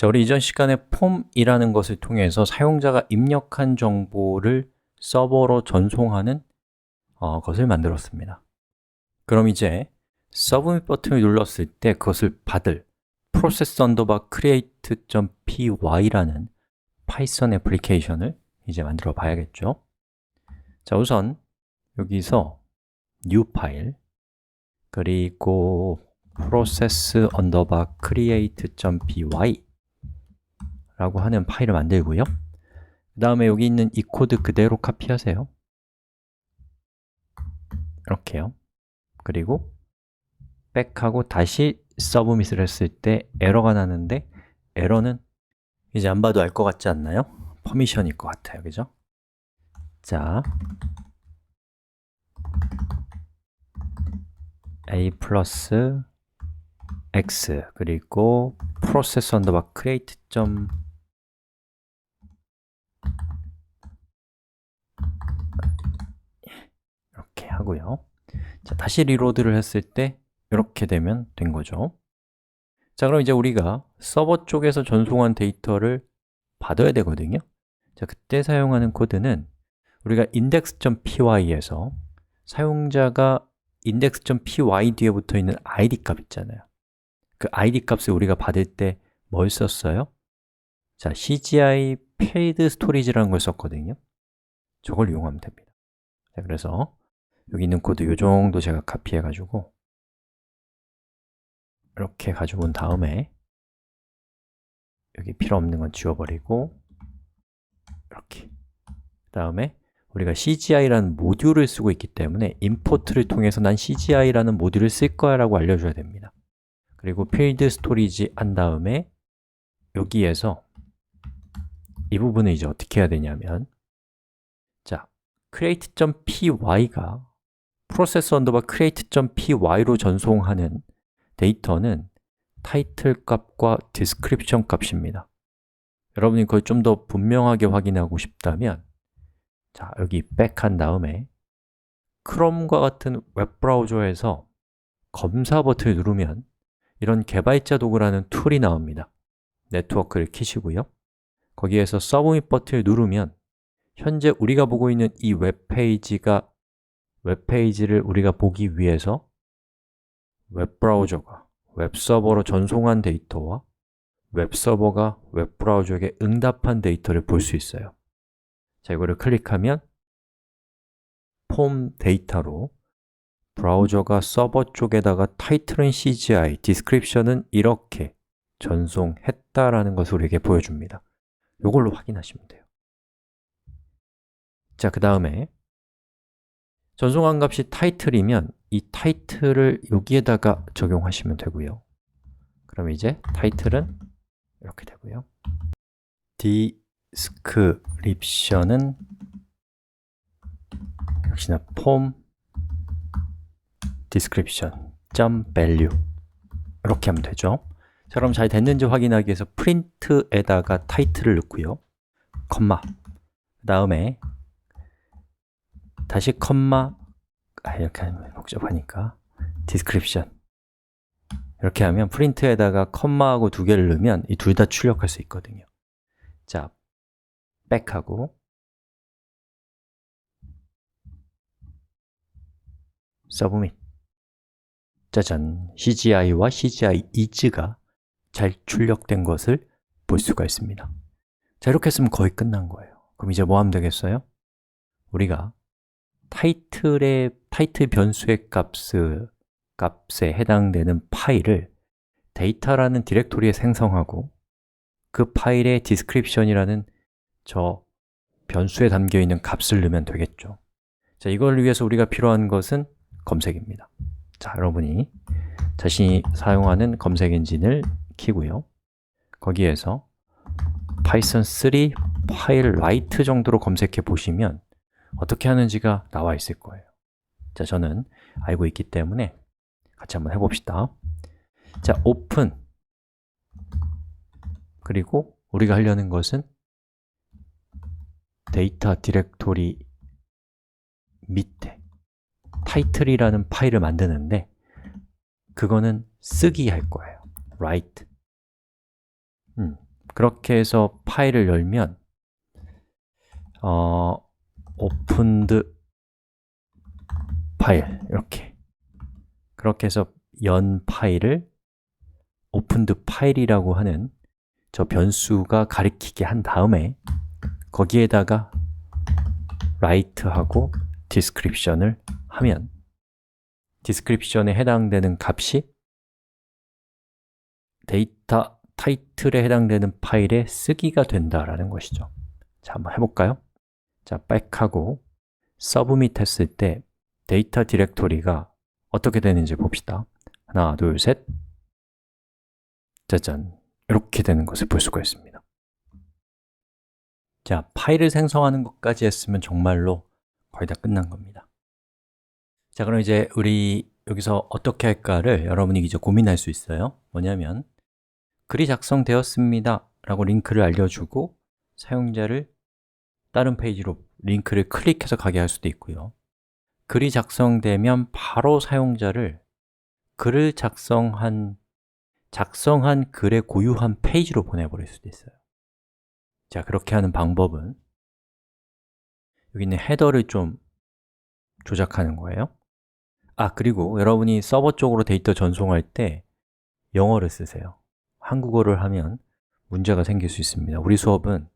자, 우리 이전 시간에 폼이라는 것을 통해서 사용자가 입력한 정보를 서버로 전송하는 것을 만들었습니다. 그럼 이제 서브밋 버튼을 눌렀을 때 그것을 받을 process_create.py라는 파이썬 애플리케이션을 이제 만들어 봐야겠죠. 자, 우선 여기서 new 파일 그리고 process_create.py 라고 하는 파일을 만들고요. 그 다음에 여기 있는 이 코드 그대로 카피하세요. 이렇게요. 그리고 백하고 다시 서브밋을 했을 때 에러가 나는데 에러는 이제 안 봐도 알 것 같지 않나요? 퍼미션일 것 같아요. 그죠? 자, a 플러스 x 그리고 process_create. 이렇게 하고요. 자, 다시 리로드를 했을 때 이렇게 되면 된 거죠. 자, 그럼 이제 우리가 서버 쪽에서 전송한 데이터를 받아야 되거든요. 자, 그때 사용하는 코드는 우리가 index.py에서 사용자가 index.py 뒤에 붙어 있는 id 값 있잖아요. 그 id 값을 우리가 받을 때 뭘 썼어요? 자, cgi paid storage라는 걸 썼거든요. 저걸 이용하면 됩니다. 자, 그래서 여기 있는 코드 이 정도 제가 카피해가지고 이렇게 가지고 온 다음에 여기 필요 없는 건 지워버리고 이렇게 그 다음에 우리가 cgi라는 모듈을 쓰고 있기 때문에 import를 통해서 난 cgi라는 모듈을 쓸 거야 라고 알려줘야 됩니다. 그리고 field storage 한 다음에 여기에서 이 부분을 이제 어떻게 해야 되냐면 자, create.py가 process_create.py로 전송하는 데이터는 타이틀 값과 description 값입니다. 여러분이 그걸 좀 더 분명하게 확인하고 싶다면 자, 여기 back 한 다음에 크롬과 같은 웹브라우저에서 검사 버튼을 누르면 이런 개발자 도구라는 툴이 나옵니다. 네트워크를 켜시고요. 거기에서 서브밋 버튼을 누르면 현재 우리가 보고 있는 이 웹페이지를 우리가 보기 위해서 웹브라우저가 웹서버로 전송한 데이터와 웹서버가 웹브라우저에게 응답한 데이터를 볼 수 있어요. 자, 이거를 클릭하면 폼 데이터로 브라우저가 서버 쪽에다가 타이틀은 CGI, 디스크립션은 이렇게 전송했다라는 것을 우리에게 보여줍니다. 이걸로 확인하시면 돼요. 자, 그 다음에 전송한 값이 타이틀이면 이 타이틀을 여기에다가 적용하시면 되고요. 그럼 이제 타이틀은 이렇게 되고요. 디스크립션은 역시나 폼 description.value 이렇게 하면 되죠. 자, 그럼 잘 됐는지 확인하기 위해서 print에다가 타이틀을 넣고요. 컴마 그 다음에 다시 컴마 이렇게 하면 복잡하니까 description 이렇게 하면 프린트에다가 컴마하고 두 개를 넣으면 이 둘 다 출력할 수 있거든요. 자, 백하고 서브밋 짜잔, CGI와 CGI is가 잘 출력된 것을 볼 수가 있습니다. 자, 이렇게 했으면 거의 끝난 거예요. 그럼 이제 뭐 하면 되겠어요? 우리가 타이틀 변수의 값에 해당되는 파일을 데이터라는 디렉토리에 생성하고 그 파일의 description이라는 저 변수에 담겨있는 값을 넣으면 되겠죠. 자, 이걸 위해서 우리가 필요한 것은 검색입니다. 자, 여러분이 자신이 사용하는 검색 엔진을 키고요. 거기에서 python 3 파일 write 정도로 검색해 보시면 어떻게 하는지가 나와 있을 거예요. 자, 저는 알고 있기 때문에 같이 한번 해봅시다. 자, open 그리고 우리가 하려는 것은 데이터 디렉토리 밑에 title이라는 파일을 만드는데 그거는 쓰기 할 거예요. write 그렇게 해서 파일을 열면 opened 파일 이렇게 그렇게 해서 연 파일을 opened 파일이라고 하는 저 변수가 가리키게 한 다음에 거기에다가 write하고 description을 하면 description에 해당되는 값이 데이터 타이틀에 해당되는 파일에 쓰기가 된다라는 것이죠. 자, 한번 해볼까요? 자, 백하고 submit 했을 때 데이터 디렉토리가 어떻게 되는지 봅시다. 하나, 둘, 셋. 짜잔, 이렇게 되는 것을 볼 수가 있습니다. 자, 파일을 생성하는 것까지 했으면 정말로 거의 다 끝난 겁니다. 자, 그럼 이제 우리 여기서 어떻게 할까를 여러분이 이제 고민할 수 있어요. 뭐냐면 글이 작성되었습니다 라고 링크를 알려주고 사용자를 다른 페이지로 링크를 클릭해서 가게 할 수도 있고요. 글이 작성되면 바로 사용자를 글을 작성한 글의 고유한 페이지로 보내버릴 수도 있어요. 자, 그렇게 하는 방법은 여기 있는 헤더를 좀 조작하는 거예요. 그리고 여러분이 서버 쪽으로 데이터 전송할 때 영어를 쓰세요. 한국어를 하면 문제가 생길 수 있습니다. 우리 수업은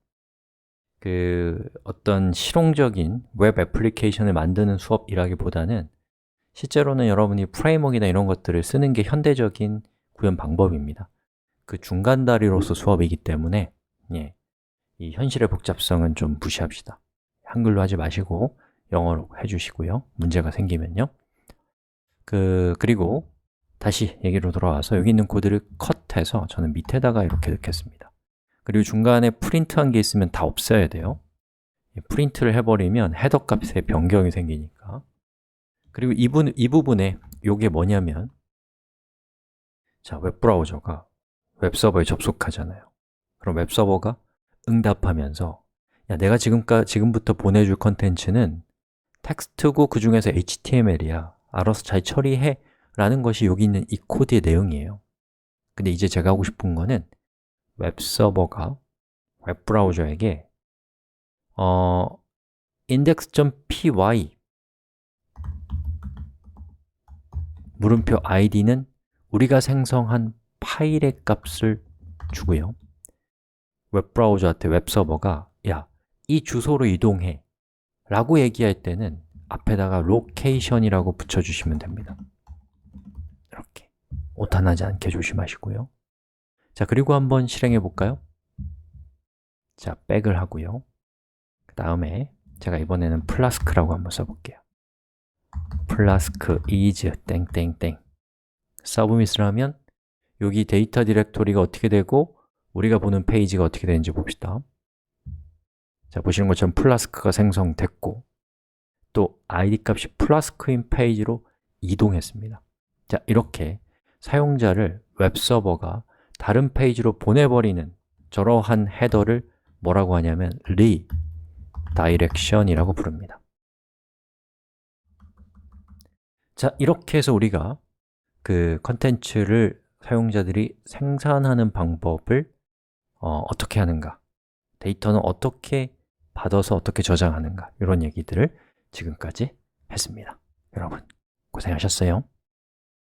어떤 실용적인 웹 애플리케이션을 만드는 수업이라기보다는 실제로는 여러분이 프레임워크나 이런 것들을 쓰는 게 현대적인 구현 방법입니다. 그 중간다리로서 수업이기 때문에 이 현실의 복잡성은 좀 무시합시다. 한글로 하지 마시고 영어로 해주시고요. 문제가 생기면요. 그리고 다시 얘기로 돌아와서 여기 있는 코드를 컷해서 저는 밑에다가 이렇게 넣겠습니다. 그리고 중간에 프린트한 게 있으면 다 없애야 돼요. 프린트를 해버리면 헤더 값에 변경이 생기니까. 그리고 이 부분에 이게 뭐냐면 자, 웹브라우저가 웹서버에 접속하잖아요. 그럼 웹서버가 응답하면서 야, 내가 지금부터 보내줄 컨텐츠는 텍스트고 그 중에서 HTML이야. 알아서 잘 처리해 라는 것이 여기 있는 이 코드의 내용이에요. 근데 이제 제가 하고 싶은 거는 웹서버가 웹브라우저에게 index.py 물음표 id는 우리가 생성한 파일의 값을 주고요. 웹브라우저한테 웹서버가 야, 이 주소로 이동해 라고 얘기할 때는 앞에다가 location이라고 붙여주시면 됩니다. 이렇게 오타나지 않게 조심하시고요. 자, 그리고 한번 실행해 볼까요? 자, 백을 하고요. 그 다음에 제가 이번에는 플라스크라고 한번 써볼게요. 플라스크 is 땡땡땡 서브밋을 하면 여기 데이터 디렉토리가 어떻게 되고 우리가 보는 페이지가 어떻게 되는지 봅시다. 자, 보시는 것처럼 플라스크가 생성됐고 또 id 값이 플라스크인 페이지로 이동했습니다. 자, 이렇게 사용자를 웹서버가 다른 페이지로 보내버리는 저러한 헤더를 뭐라고 하냐면 redirection이라고 부릅니다. 자, 이렇게 해서 우리가 그 컨텐츠를 사용자들이 생산하는 방법을 어떻게 하는가, 데이터는 어떻게 받아서 어떻게 저장하는가 이런 얘기들을 지금까지 했습니다. 여러분, 고생하셨어요.